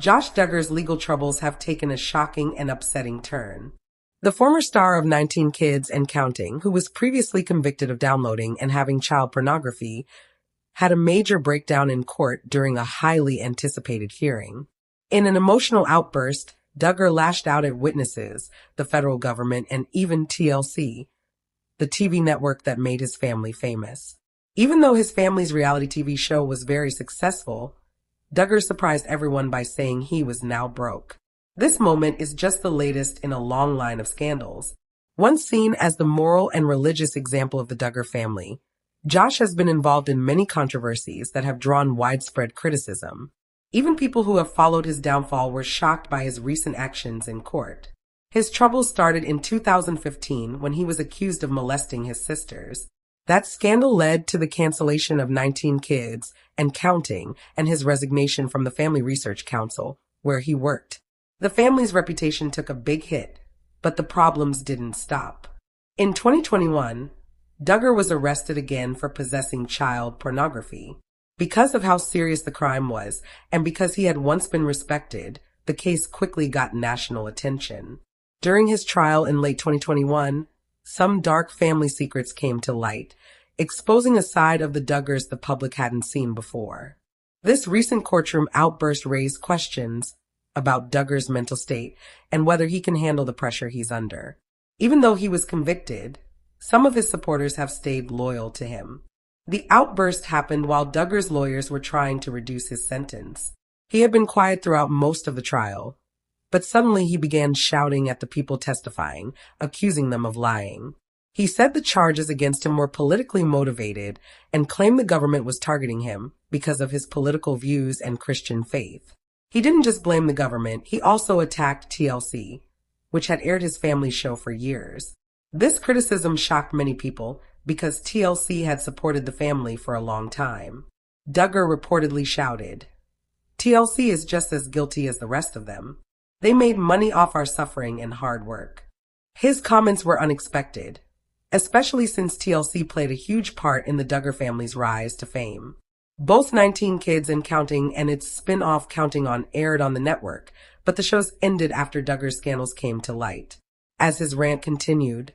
Josh Duggar's legal troubles have taken a shocking and upsetting turn. The former star of 19 Kids and Counting, who was previously convicted of downloading and having child pornography, had a major breakdown in court during a highly anticipated hearing. In an emotional outburst, Duggar lashed out at witnesses, the federal government, and even TLC, the TV network that made his family famous. Even though his family's reality TV show was very successful, Duggar surprised everyone by saying he was now broke. This moment is just the latest in a long line of scandals. Once seen as the moral and religious example of the Duggar family, Josh has been involved in many controversies that have drawn widespread criticism. Even people who have followed his downfall were shocked by his recent actions in court. His troubles started in 2015 when he was accused of molesting his sisters. That scandal led to the cancellation of 19 Kids and Counting and his resignation from the Family Research Council, where he worked. The family's reputation took a big hit, but the problems didn't stop. In 2021, Duggar was arrested again for possessing child pornography. Because of how serious the crime was, and because he had once been respected, the case quickly got national attention. During his trial in late 2021, some dark family secrets came to light, exposing a side of the Duggars the public hadn't seen before. This recent courtroom outburst raised questions about Duggar's mental state and whether he can handle the pressure he's under. Even though he was convicted, some of his supporters have stayed loyal to him. The outburst happened while Duggar's lawyers were trying to reduce his sentence. He had been quiet throughout most of the trial, but suddenly he began shouting at the people testifying, accusing them of lying. He said the charges against him were politically motivated and claimed the government was targeting him because of his political views and Christian faith. He didn't just blame the government, he also attacked TLC, which had aired his family's show for years. This criticism shocked many people because TLC had supported the family for a long time. Duggar reportedly shouted, "TLC is just as guilty as the rest of them. They made money off our suffering and hard work." His comments were unexpected, especially since TLC played a huge part in the Duggar family's rise to fame. Both 19 Kids and Counting and its spin-off Counting On aired on the network, but the shows ended after Duggar's scandals came to light. As his rant continued,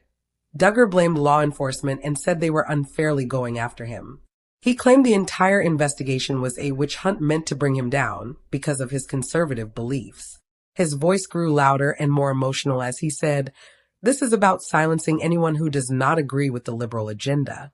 Duggar blamed law enforcement and said they were unfairly going after him. He claimed the entire investigation was a witch hunt meant to bring him down because of his conservative beliefs. His voice grew louder and more emotional as he said, "This is about silencing anyone who does not agree with the liberal agenda."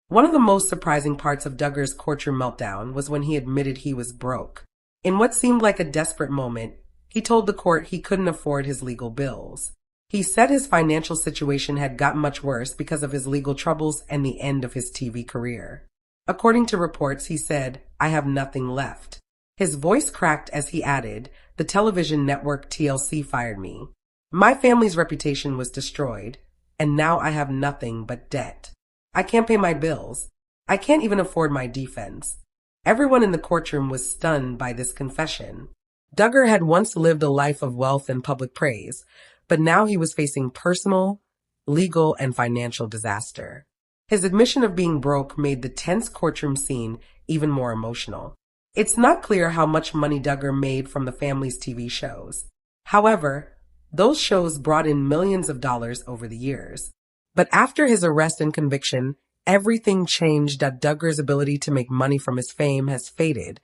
One of the most surprising parts of Duggar's courtroom meltdown was when he admitted he was broke. In what seemed like a desperate moment, he told the court he couldn't afford his legal bills. He said his financial situation had gotten much worse because of his legal troubles and the end of his TV career. According to reports, he said, "I have nothing left." His voice cracked as he added, "The television network TLC fired me. My family's reputation was destroyed, and now I have nothing but debt. I can't pay my bills. I can't even afford my defense." Everyone in the courtroom was stunned by this confession. Duggar had once lived a life of wealth and public praise, but now he was facing personal, legal, and financial disaster. His admission of being broke made the tense courtroom scene even more emotional. It's not clear how much money Duggar made from the family's TV shows. However, those shows brought in millions of dollars over the years. But after his arrest and conviction, everything changed. Duggar's ability to make money from his fame has faded,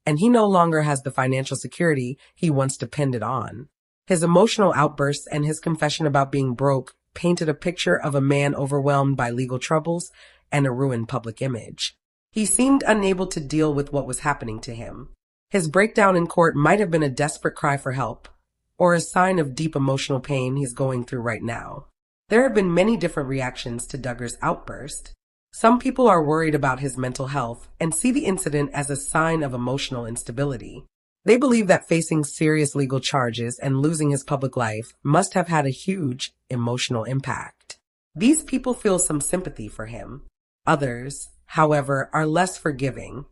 and he no longer has the financial security he once depended on. His emotional outbursts and his confession about being broke painted a picture of a man overwhelmed by legal troubles and a ruined public image. He seemed unable to deal with what was happening to him. His breakdown in court might have been a desperate cry for help, or a sign of deep emotional pain he's going through right now. There have been many different reactions to Duggar's outburst. Some people are worried about his mental health and see the incident as a sign of emotional instability. They believe that facing serious legal charges and losing his public life must have had a huge emotional impact. These people feel some sympathy for him. Others, however, are less forgiving,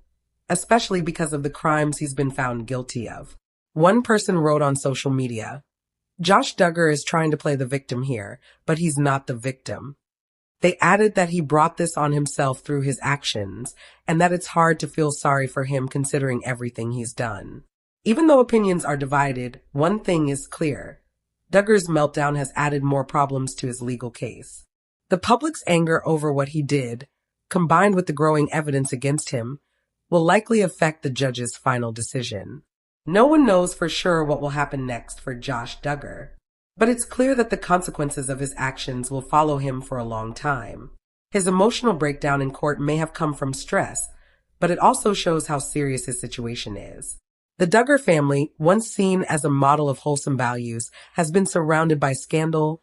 especially because of the crimes he's been found guilty of. One person wrote on social media, "Josh Duggar is trying to play the victim here, but he's not the victim." They added that he brought this on himself through his actions and that it's hard to feel sorry for him considering everything he's done. Even though opinions are divided, one thing is clear. Duggar's meltdown has added more problems to his legal case. The public's anger over what he did, combined with the growing evidence against him, will likely affect the judge's final decision. No one knows for sure what will happen next for Josh Duggar, but it's clear that the consequences of his actions will follow him for a long time. His emotional breakdown in court may have come from stress, but it also shows how serious his situation is. The Duggar family, once seen as a model of wholesome values, has been surrounded by scandal,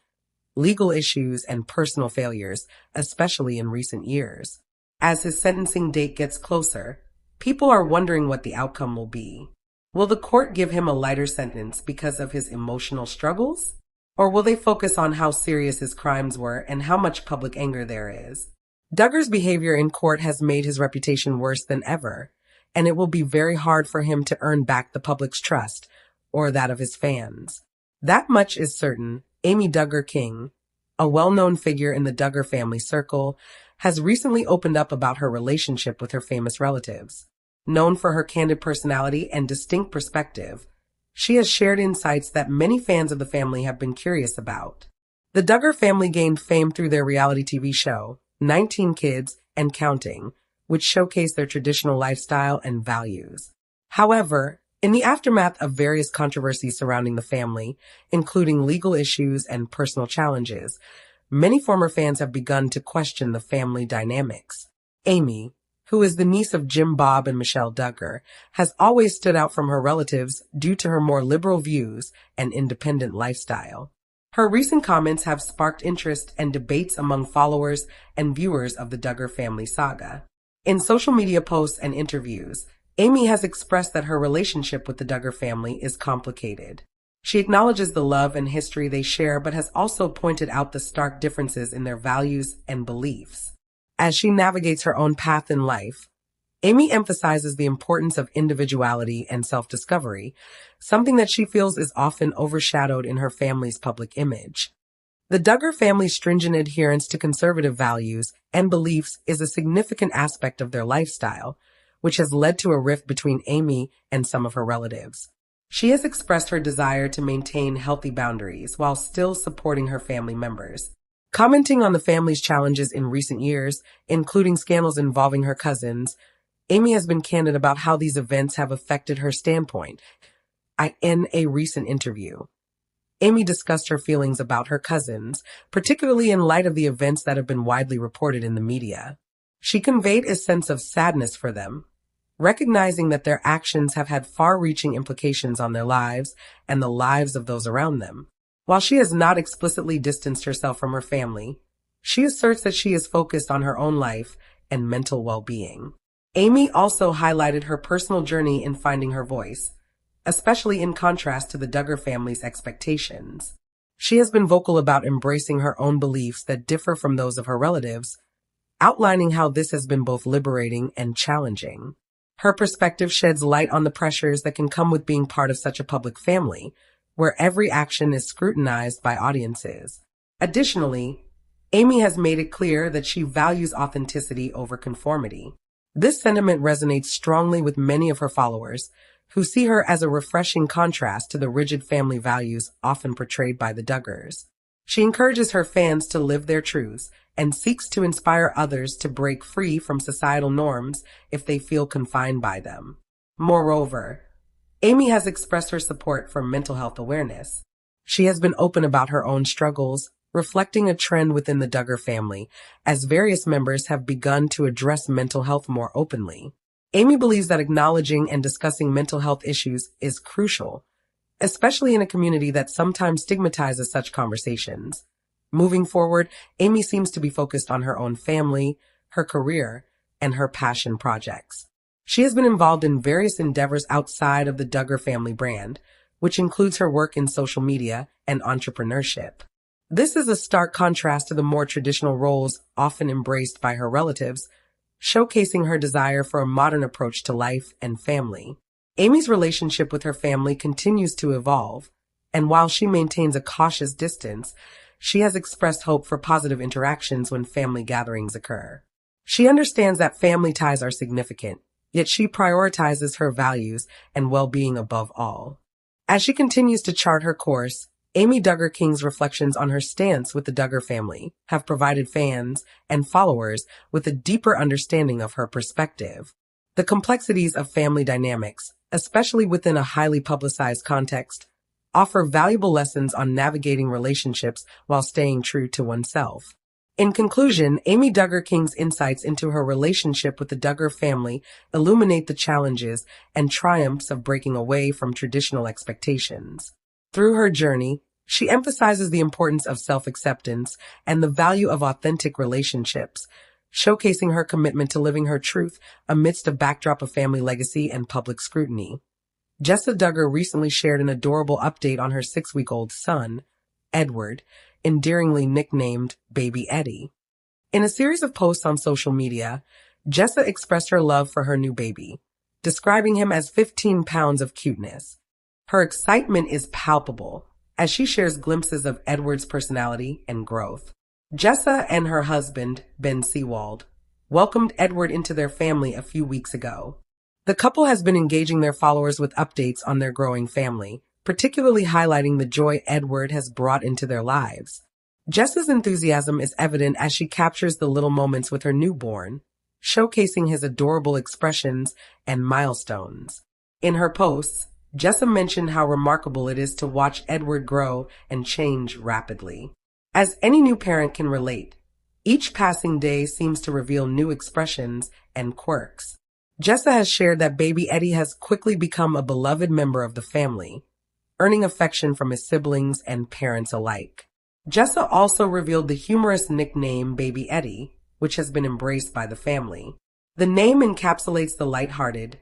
legal issues, and personal failures, especially in recent years. As his sentencing date gets closer, people are wondering what the outcome will be. Will the court give him a lighter sentence because of his emotional struggles? Or will they focus on how serious his crimes were and how much public anger there is? Duggar's behavior in court has made his reputation worse than ever, and it will be very hard for him to earn back the public's trust or that of his fans. That much is certain. Amy Duggar King, a well-known figure in the Duggar family circle, has recently opened up about her relationship with her famous relatives. Known for her candid personality and distinct perspective, she has shared insights that many fans of the family have been curious about. The Duggar family gained fame through their reality TV show, 19 Kids and Counting, which showcased their traditional lifestyle and values. However, in the aftermath of various controversies surrounding the family, including legal issues and personal challenges, many former fans have begun to question the family dynamics. Amy, who is the niece of Jim Bob and Michelle Duggar, has always stood out from her relatives due to her more liberal views and independent lifestyle. Her recent comments have sparked interest and debates among followers and viewers of the Duggar family saga. In social media posts and interviews, Amy has expressed that her relationship with the Duggar family is complicated. She acknowledges the love and history they share, but has also pointed out the stark differences in their values and beliefs. As she navigates her own path in life, Amy emphasizes the importance of individuality and self-discovery, something that she feels is often overshadowed in her family's public image. The Duggar family's stringent adherence to conservative values and beliefs is a significant aspect of their lifestyle, which has led to a rift between Amy and some of her relatives. She has expressed her desire to maintain healthy boundaries while still supporting her family members. Commenting on the family's challenges in recent years, including scandals involving her cousins, Amy has been candid about how these events have affected her standpoint. In a recent interview, Amy discussed her feelings about her cousins, particularly in light of the events that have been widely reported in the media. She conveyed a sense of sadness for them, recognizing that their actions have had far-reaching implications on their lives and the lives of those around them. While she has not explicitly distanced herself from her family, she asserts that she is focused on her own life and mental well-being. Amy also highlighted her personal journey in finding her voice, especially in contrast to the Duggar family's expectations. She has been vocal about embracing her own beliefs that differ from those of her relatives, outlining how this has been both liberating and challenging. Her perspective sheds light on the pressures that can come with being part of such a public family, where every action is scrutinized by audiences. Additionally, Amy has made it clear that she values authenticity over conformity. This sentiment resonates strongly with many of her followers, who see her as a refreshing contrast to the rigid family values often portrayed by the Duggars. She encourages her fans to live their truths and seeks to inspire others to break free from societal norms if they feel confined by them. Moreover, Amy has expressed her support for mental health awareness. She has been open about her own struggles, reflecting a trend within the Duggar family, as various members have begun to address mental health more openly. Amy believes that acknowledging and discussing mental health issues is crucial, especially in a community that sometimes stigmatizes such conversations. Moving forward, Amy seems to be focused on her own family, her career, and her passion projects. She has been involved in various endeavors outside of the Duggar family brand, which includes her work in social media and entrepreneurship. This is a stark contrast to the more traditional roles often embraced by her relatives, showcasing her desire for a modern approach to life and family. Amy's relationship with her family continues to evolve, and while she maintains a cautious distance, she has expressed hope for positive interactions when family gatherings occur. She understands that family ties are significant, yet she prioritizes her values and well-being above all. As she continues to chart her course, Amy Duggar King's reflections on her stance with the Duggar family have provided fans and followers with a deeper understanding of her perspective. The complexities of family dynamics, especially within a highly publicized context, offer valuable lessons on navigating relationships while staying true to oneself. In conclusion, Amy Duggar King's insights into her relationship with the Duggar family illuminate the challenges and triumphs of breaking away from traditional expectations. Through her journey, she emphasizes the importance of self-acceptance and the value of authentic relationships, showcasing her commitment to living her truth amidst a backdrop of family legacy and public scrutiny. Jessa Duggar recently shared an adorable update on her 6-week-old son, Edward, endearingly nicknamed Baby Eddie. In a series of posts on social media, Jessa expressed her love for her new baby, describing him as 15 pounds of cuteness. Her excitement is palpable as she shares glimpses of Edward's personality and growth. Jessa and her husband, Ben Seawald, welcomed Edward into their family a few weeks ago. The couple has been engaging their followers with updates on their growing family, particularly highlighting the joy Edward has brought into their lives. Jessa's enthusiasm is evident as she captures the little moments with her newborn, showcasing his adorable expressions and milestones. In her posts, Jessa mentioned how remarkable it is to watch Edward grow and change rapidly. As any new parent can relate, each passing day seems to reveal new expressions and quirks. Jessa has shared that baby Eddie has quickly become a beloved member of the family, earning affection from his siblings and parents alike. Jessa also revealed the humorous nickname Baby Eddie, which has been embraced by the family. The name encapsulates the lighthearted,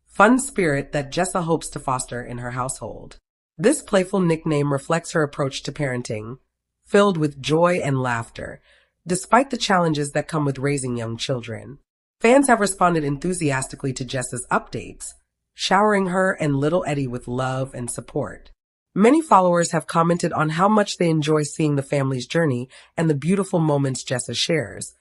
fun spirit that Jessa hopes to foster in her household. This playful nickname reflects her approach to parenting, filled with joy and laughter, despite the challenges that come with raising young children. Fans have responded enthusiastically to Jessa's updates, showering her and little Eddie with love and support. Many followers have commented on how much they enjoy seeing the family's journey and the beautiful moments Jessa shares,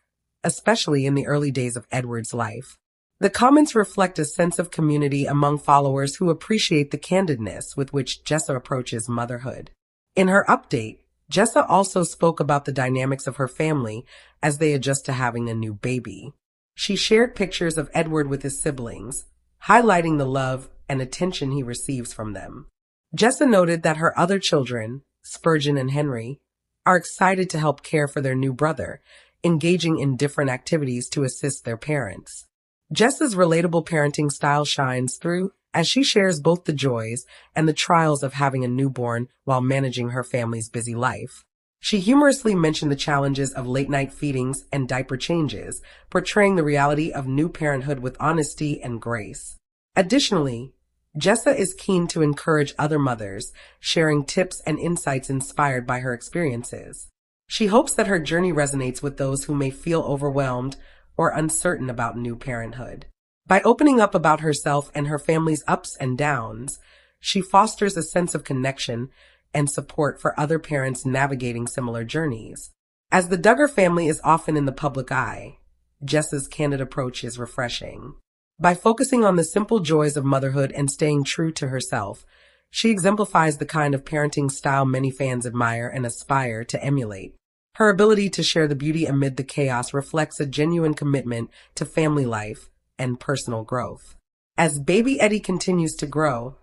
especially in the early days of Edward's life. The comments reflect a sense of community among followers who appreciate the candidness with which Jessa approaches motherhood. In her update, Jessa also spoke about the dynamics of her family as they adjust to having a new baby. She shared pictures of Edward with his siblings, highlighting the love and attention he receives from them. Jessa noted that her other children, Spurgeon and Henry, are excited to help care for their new brother, engaging in different activities to assist their parents. Jessa's relatable parenting style shines through as she shares both the joys and the trials of having a newborn while managing her family's busy life. She humorously mentioned the challenges of late-night feedings and diaper changes, portraying the reality of new parenthood with honesty and grace. Additionally, Jessa is keen to encourage other mothers, sharing tips and insights inspired by her experiences. She hopes that her journey resonates with those who may feel overwhelmed or uncertain about new parenthood. By opening up about herself and her family's ups and downs, she fosters a sense of connection and support for other parents navigating similar journeys. As the Duggar family is often in the public eye, Jessa's candid approach is refreshing. By focusing on the simple joys of motherhood and staying true to herself, she exemplifies the kind of parenting style many fans admire and aspire to emulate. Her ability to share the beauty amid the chaos reflects a genuine commitment to family life and personal growth. As baby Eddie continues to grow,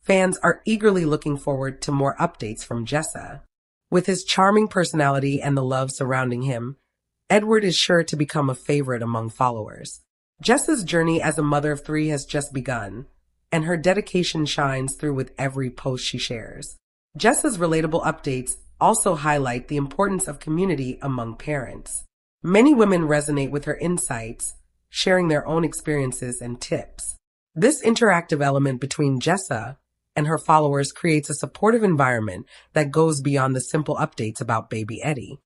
fans are eagerly looking forward to more updates from Jessa. With his charming personality and the love surrounding him, Edward is sure to become a favorite among followers. Jessa's journey as a mother of 3 has just begun, and her dedication shines through with every post she shares. Jessa's relatable updates also highlight the importance of community among parents. Many women resonate with her insights, sharing their own experiences and tips. This interactive element between Jessa and her followers creates a supportive environment that goes beyond the simple updates about baby Eddie.